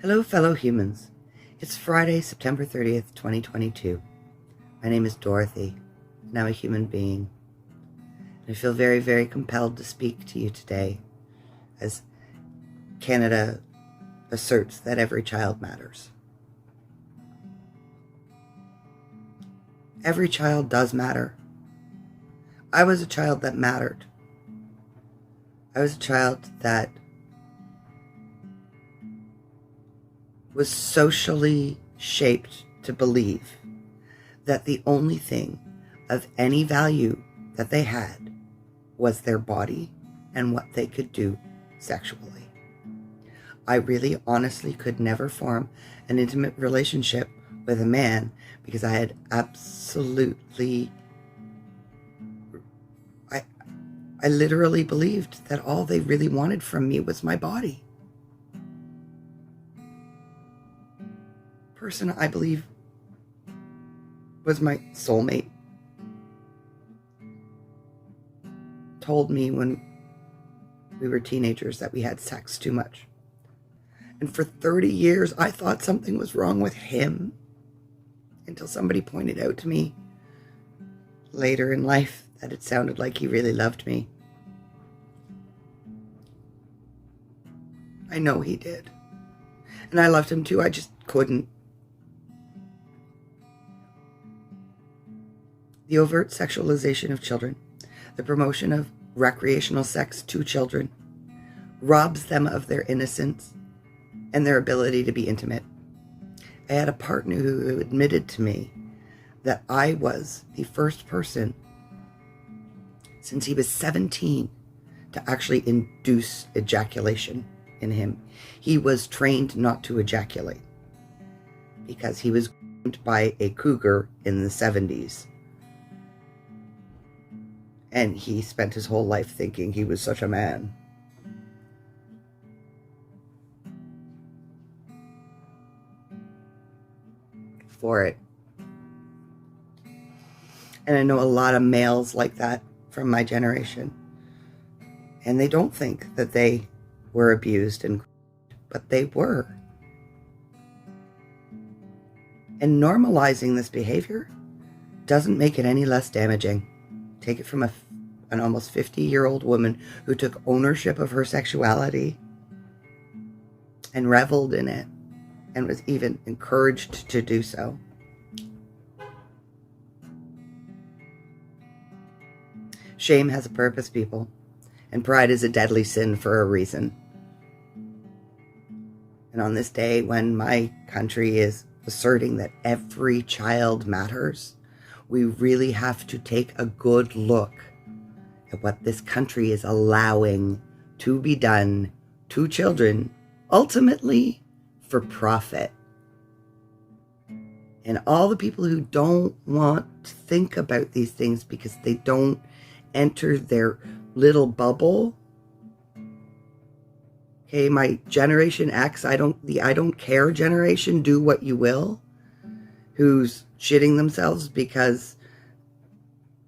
Hello, fellow humans. It's Friday, September 30th, 2022. My name is Dorothy, and I'm a human being. And I feel very, very compelled to speak to you today as Canada asserts that every child matters. Every child does matter. I was a child that mattered. I was a child that was socially shaped to believe that the only thing of any value that they had was their body and what they could do sexually. I really honestly could never form an intimate relationship with a man because I had absolutely, I literally believed that all they really wanted from me was my body. Person I believe was my soulmate told me when we were teenagers that we had sex too much. And for 30 years, I thought something was wrong with him until somebody pointed out to me later in life that it sounded like he really loved me. I know he did. And I loved him too. I just couldn't. The overt sexualization of children, the promotion of recreational sex to children, robs them of their innocence and their ability to be intimate. I had a partner who admitted to me that I was the first person since he was 17 to actually induce ejaculation in him. He was trained not to ejaculate because he was groomed by a cougar in the 70s. And he spent his whole life thinking he was such a man. For it. And I know a lot of males like that from my generation. And they don't think that they were abused, but they were. And normalizing this behavior doesn't make it any less damaging. Take it from an almost 50-year-old woman who took ownership of her sexuality and reveled in it and was even encouraged to do so. Shame has a purpose, people, and pride is a deadly sin for a reason. And on this day, when my country is asserting that every child matters, we really have to take a good look at what this country is allowing to be done to children, ultimately for profit. And all the people who don't want to think about these things because they don't enter their little bubble. Okay, my Generation X, I don't care generation, do what you will, who's shitting themselves because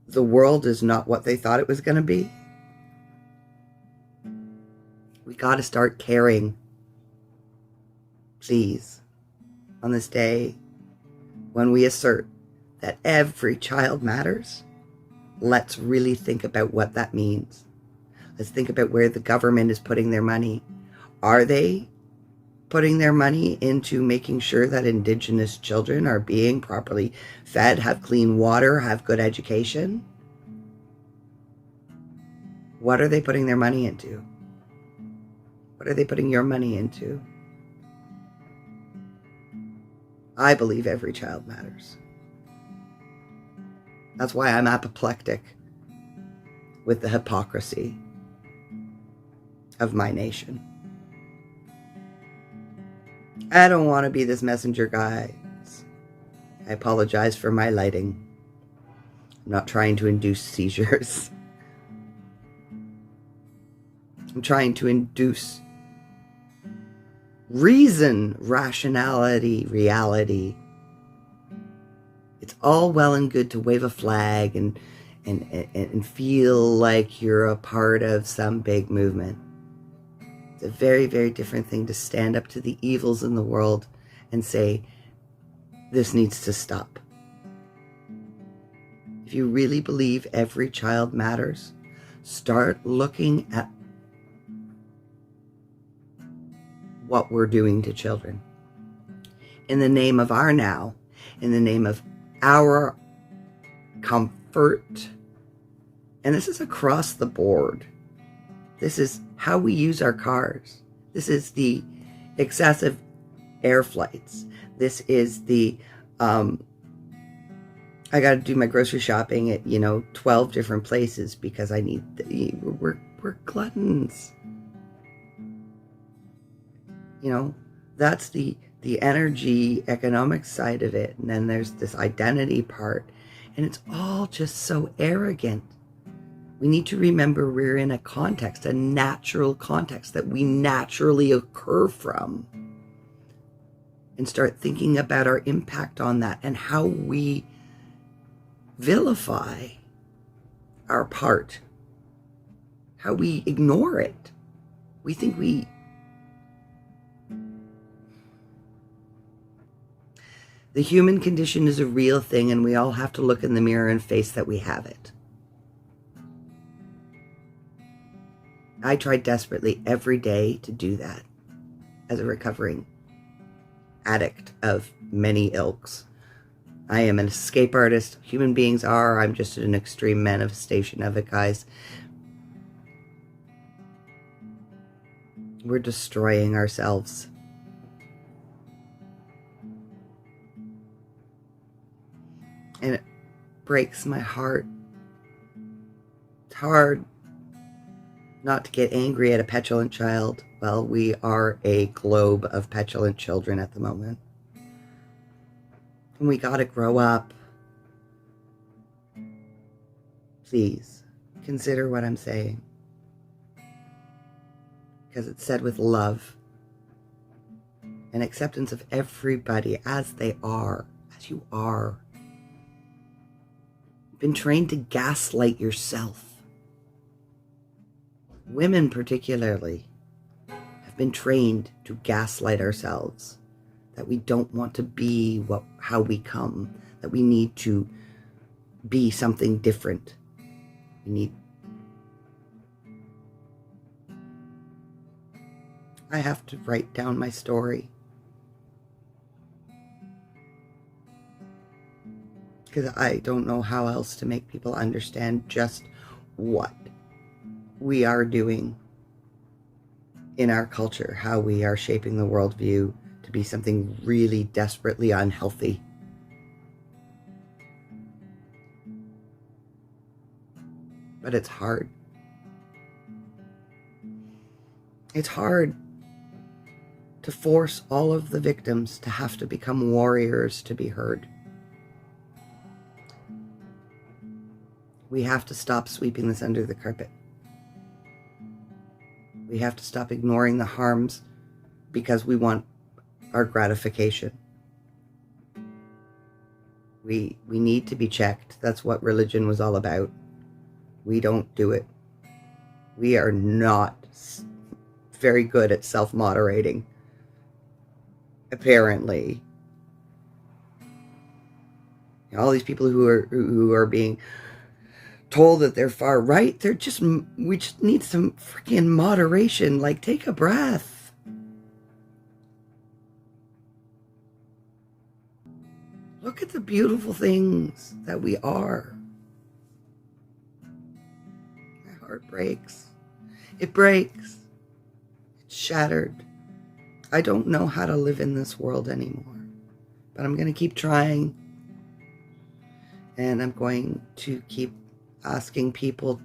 the world is not what they thought it was going to be. We got to start caring, please, on this day when we assert that every child matters. Let's really think about what that means. Let's think about where the government is putting their money. Are they putting their money into making sure that Indigenous children are being properly fed, have clean water, have good education? What are they putting their money into? What are they putting your money into? I believe every child matters. That's why I'm apoplectic with the hypocrisy of my nation. I don't want to be this messenger, guys. I apologize for my lighting. I'm not trying to induce seizures. I'm trying to induce reason, rationality, reality. It's all well and good to wave a flag and feel like you're a part of some big movement. It's a very, very different thing to stand up to the evils in the world and say, this needs to stop. If you really believe every child matters, start looking at what we're doing to children. In the name of our now, in the name of our comfort, and this is across the board. This is how we use our cars. This is the excessive air flights. This is the, I got to do my grocery shopping at, 12 different places because I need, we're gluttons. That's the energy economic side of it. And then there's this identity part. And it's all just so arrogant. We need to remember we're in a context, a natural context that we naturally occur from. And start thinking about our impact on that and how we vilify our part. How we ignore it. We think the human condition is a real thing, and we all have to look in the mirror and face that we have it. I try desperately every day to do that as a recovering addict of many ilks. I am an escape artist. Human beings are. I'm just an extreme manifestation of it, guys. We're destroying ourselves. And it breaks my heart. It's hard not to get angry at a petulant child. Well, we are a globe of petulant children at the moment. And we gotta grow up. Please, consider what I'm saying. Because it's said with love and acceptance of everybody as they are, as you are. You've been trained to gaslight yourself. Women particularly have been trained to gaslight ourselves, that we don't want to be how we come, that we need to be something different. I have to write down my story. Because I don't know how else to make people understand just what we are doing in our culture, how we are shaping the worldview to be something really desperately unhealthy. But it's hard. It's hard to force all of the victims to have to become warriors to be heard. We have to stop sweeping this under the carpet. We have to stop ignoring the harms because we want our gratification. We need to be checked. That's what religion was all about. We don't do it. We are not very good at self-moderating, apparently. All these people who are being told that they're far right, we just need some freaking moderation. Like, take a breath. Look at the beautiful things that we are. My heart breaks. It breaks. It's shattered. I don't know how to live in this world anymore, but I'm going to keep trying, and I'm going to keep asking people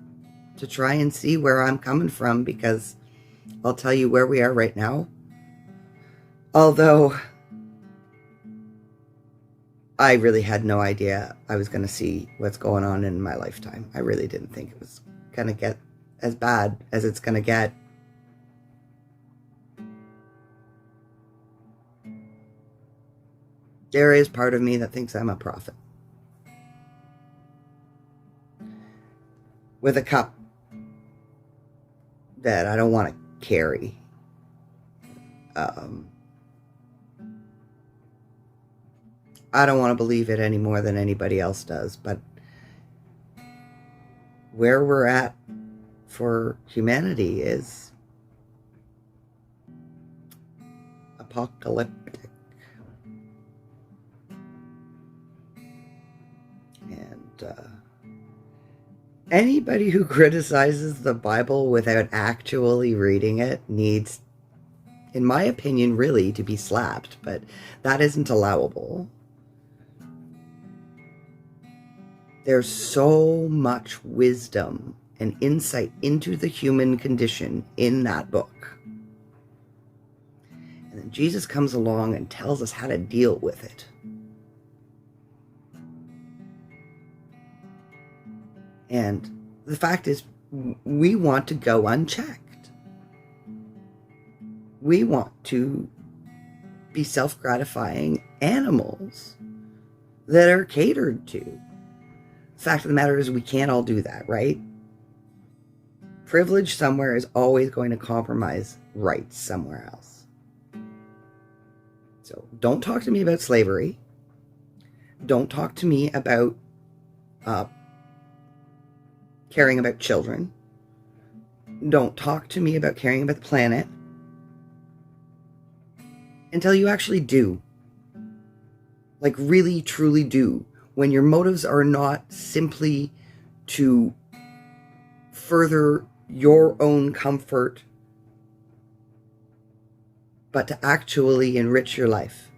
to try and see where I'm coming from, because I'll tell you where we are right now. Although I really had no idea I was going to see what's going on in my lifetime. I really didn't think it was going to get as bad as it's going to get. There is part of me that thinks I'm a prophet. With a cup that I don't want to carry. I don't want to believe it any more than anybody else does, but where we're at for humanity is apocalyptic. And anybody who criticizes the Bible without actually reading it needs, in my opinion, really to be slapped, but that isn't allowable. There's so much wisdom and insight into the human condition in that book. And then Jesus comes along and tells us how to deal with it. And the fact is, we want to go unchecked. We want to be self-gratifying animals that are catered to. The fact of the matter is, we can't all do that, right? Privilege somewhere is always going to compromise rights somewhere else. So don't talk to me about slavery. Don't talk to me about caring about children. Don't talk to me about caring about the planet until you actually do. Like, really, truly do. When your motives are not simply to further your own comfort, but to actually enrich your life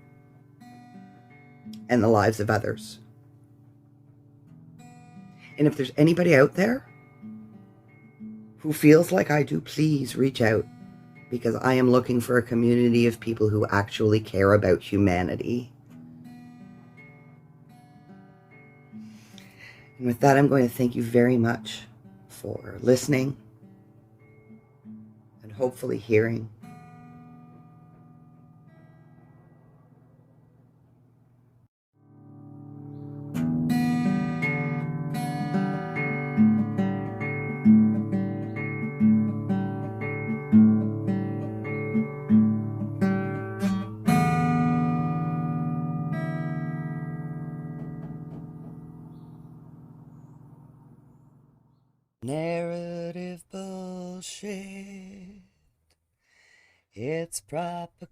and the lives of others. And if there's anybody out there who feels like I do, please reach out, because I am looking for a community of people who actually care about humanity. And with that, I'm going to thank you very much for listening and hopefully hearing. Narrative bullshit. It's propaganda.